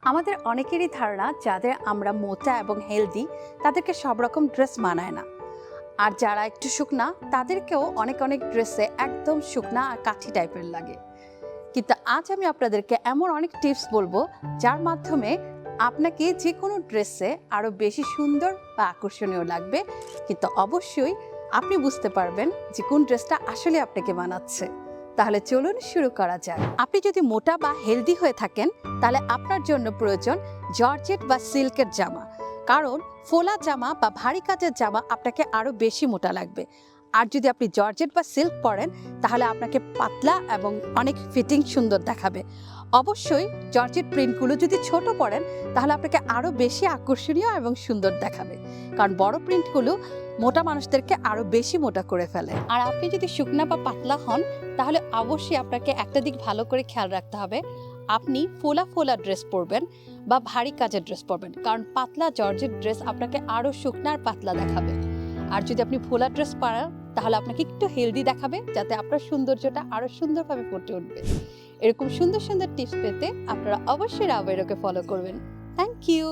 আমাদের অনেকেরই ধারণা যাদের আমরা মোটা এবং হেলদি তাদেরকে সব রকম ড্রেস মানায় না, আর যারা একটু শুকনা তাদেরকেও অনেক অনেক ড্রেসে একদম শুকনা আর কাঠি টাইপের লাগে। কিন্তু আজ আমি আপনাদেরকে এমন অনেক টিপস বলবো যার মাধ্যমে আপনাকে যে কোনো ড্রেসে আরো বেশি সুন্দর বা আকর্ষণীয় লাগবে, কিন্তু অবশ্যই আপনি বুঝতে পারবেন যে কোন ড্রেসটা আসলে আপনাকে মানাচ্ছে। তাহলে চলুন শুরু করা যাক। আপনি যদি মোটা বা হেলদি হয়ে থাকেন তাহলে আপনার জন্য প্রয়োজন জর্জেট বা সিল্কের জামা, কারণ ফোলা জামা বা ভারী কাজের জামা আপনাকে আরো বেশি মোটা লাগবে। আর যদি আপনি জর্জেট বা সিল্ক পরেন তাহলে আপনাকে পাতলা এবং অনেক ফিটিং সুন্দর দেখাবে। অবশ্যই জর্জেট প্রিন্টগুলো যদি ছোট পরেন তাহলে আপনাকে আরো বেশি আকর্ষণীয় এবং সুন্দর দেখাবে, কারণ বড় প্রিন্টগুলো মোটা মানুষদেরকে আরো বেশি মোটা করে ফেলে। আর আপনি যদি শুকনা বা পাতলা হন তাহলে অবশ্যই আপনাকে একটা দিক ভালো করে খেয়াল রাখতে হবে, আপনি ফোলা ফোলা ড্রেস পরবেন বা ভারী কাজের ড্রেস পরবেন, কারণ পাতলা জর্জেট ড্রেস আপনাকে আরো শুকনা আর পাতলা দেখাবে। আর যদি আপনি ফোলা ড্রেস পরেন তাহলে আপনাকে একটু হেলদি দেখাবে, যাতে আপনার সৌন্দর্যটা আরো সুন্দরভাবে ফুটে উঠবে। এরকম সুন্দর সুন্দর টিপস পেতে আপনারা অবশ্যই রাবেরোকে ফলো করবেন। Thank you.